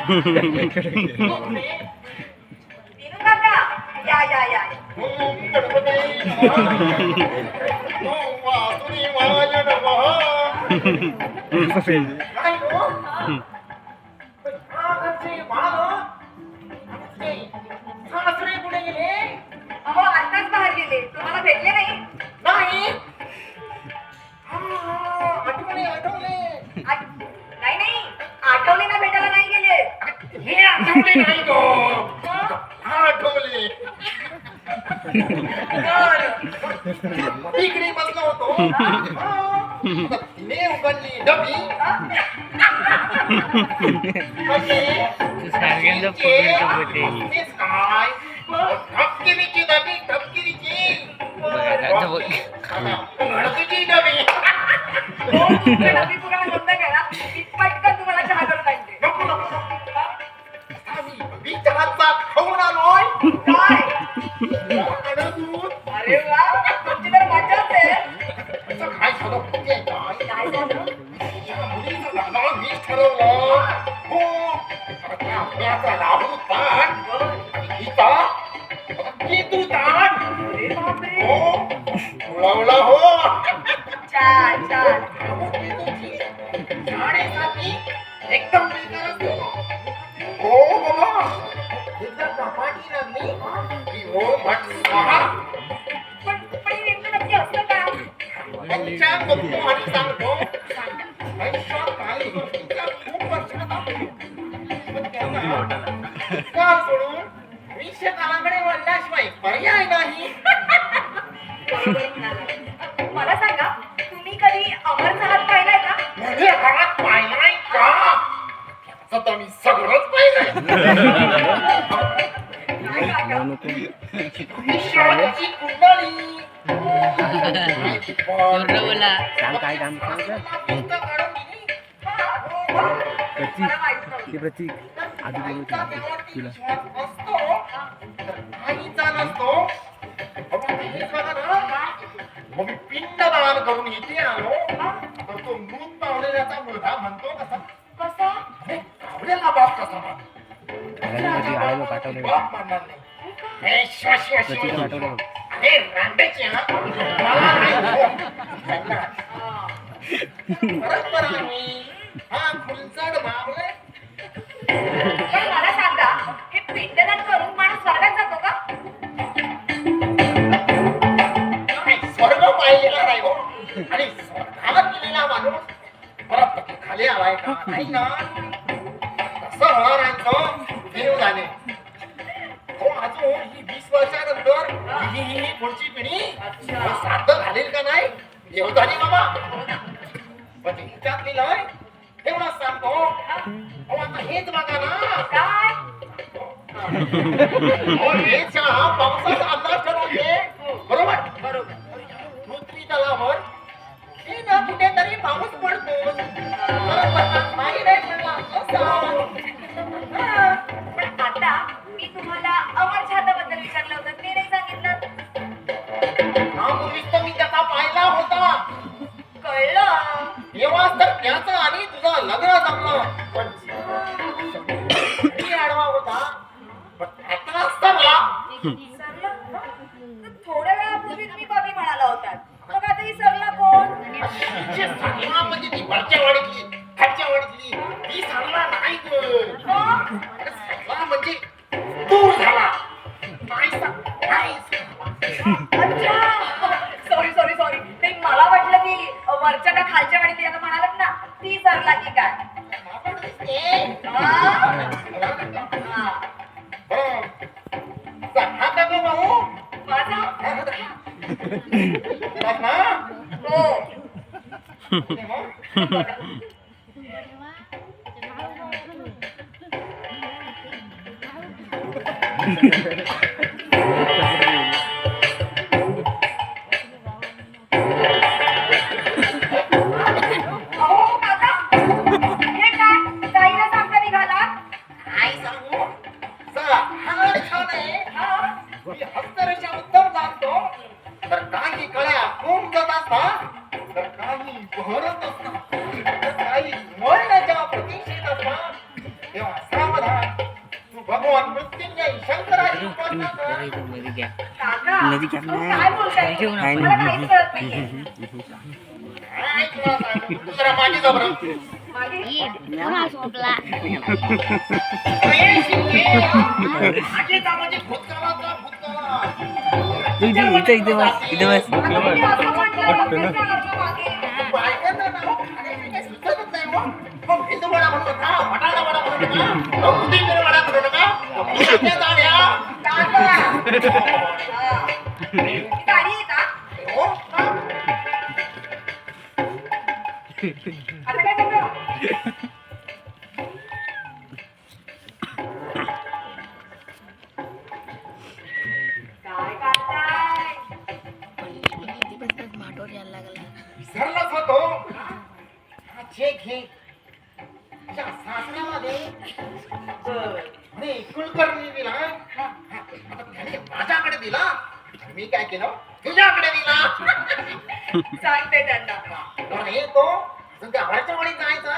दिनू काका या या या ओम गणपती नमः ओम वासुदेवाय नमः काय हो? हा घरचे बाळ आणि सासरे कुठे गेले? अहो आताच बाहेर गेले तुम्हाला भेटले नाही नाही आठवले आठवले नाही नाही आठवलेला भेटायला नाही गेले हे आठवले नाही तो आठवले इकडे बसलो होतो तिने उघडली डबी काय धबकिरीची डबी धबकिरीची गणपतीची डबी डबी पुराणा बंद करा मी पटकन तुम्हाला चहा करून आणते नको नको आम्ही विचाराचा खाऊन आलोय काय दूध अरे वा तुमची तर मजाच आहे असं काय झालं म्हणजे काय काय झालं या मुलीचं लग्न मीच ठरवलं हो त्या अभ्याचा राहू ताट आणि हिचा केतू ताट अरे बापरे हो उडवला हो छान छान अहो, केतूची शाळेसाठी एकदम बेकार असतो. हो बाबा एकदा चपाती लागली की हो मट स्वाहा पण हे नेमकं नक्की असतं का त्यांच्या बघतो आणि सांगतो आयुष्यात काही गोष्टींचा खूप वर्षात आहे. पण त्यांना काल सोडून विषय कालाकडे वळल्याशिवाय पर्याय नाही. बरोबर म्हणाला मला सांगा तुम्ही कधी अमर जहाज पाहिलाय का म्हणजे हात पाहिलाय का त्याचं तर मी सगळंच पाहिलंय. नाही काका विश्वाची कुंडली सांग काय काम सांग मला माहित नव्हतं ते प्रतीक आधी बोलू तुला मी पिंडदान करून इथे आलो तर तो मृत पावलेल्याचा मुलगा म्हणतो कसा कसं आवडेला बाप कसा आळाला पाठवलं बाप म्हणणार नाही हे श्वाशी अशी प्रतीक पाठवलं बघ. अरे रांडेची हा मला नाही त्यांना परत बरं मी हा फुलचड मावळे पण मला सांगा हे पिंडदान करून माणूस स्वर्गात जातो का स्वर्ग पाहिलेला नाही हो आणि स्वर्गाला गेलेला माणूस परत खाली आलाय का नाही ना कसं होणार यांचं देव जाणे हो अजून ही 20 वर्षानंतर ही पुढची पिढी साध्य घालेल का नाही देवदानी बाबा पण हिच्यात लिहिलंय तेवढंच सांगतो अहो आता हेच बघा ना काय हो हेच हा पावसाचा अंदाज ठरवते बरोबर बरोबर पृथ्वी तलावर हे ना कुठेतरी पाऊस पडतो नाही नाही पडला हा, पण आता मी तुम्हाला अमर छाताबद्दल विचारलं होतं ते नाही सांगितलं हा मुलीच तर मी त्याचा पाहिला होता कळलं तेव्हाच तर त्याचं आणि तुझं लग्न जमलं पण मी आडवा होता पण आता सरला सरला थोड्या वेळापूर्वी तुम्ही कवी म्हणाला होतात मग आता ही सरला कोण जे सरला म्हणजे ती वरच्या वाडीतली खालच्या वाडीतली ती सरला नाही गं. मग? अरे सरला म्हणजे दूर झाला नाही अच्छा सॉरी सॉरी सॉरी ते मला वाटलं की वरच्या का खालच्या वाडीत याला म्हणालात ना ती सरला की काय हा? हा. माझा हो अहो काका हे काय जाईना सांगता निघाला काय सांगू चला हा छान आहे हा? मी हस्तरेषा उत्तर जाणतो तर काही कळ्या कोण जात असतात तर काही बहरत असतात तर काही मरण्याच्या प्रतीक्षेत असतात तेव्हा सावधान भगवान मृत्युंजय शंकराची उपासना कर. मध्ये घ्या काका नदी घ्या तुम्ही ना. काय बोलताय काय नाही. मला काहीच कळत नाहीये काय तुला सांगू? तू जरा मागे जा बरं. मागे अरे शिंदे, मागे जा म्हणजे भूतकाळाचा भूतकाळा. इथे बस इथे बस. आता तुम्ही असं म्हटलं, लगेच जाणार का मागे? बायकांना ना, अरे हे काही सुचतच नाही हो. मग भेंडूवडा म्हणू नका, बटाटा वडा म्हणू नका, उडीद वडा म्हणू नका, मुलाच्या जाड्या. काका हा. ही गाडी आहे का हो? आता काय करतो काय करताय विसरलाच होतो. हा चेक घे. तुझ्या सासऱ्यामध्ये मी कुलकर्णी दिला. आता त्याने माझ्याकडे दिला. आणि मी काय केलं? तुझ्याकडे दिला. सांगते त्यांना बरं, हे तो अजून त्या वरच्या वळीत जायचं.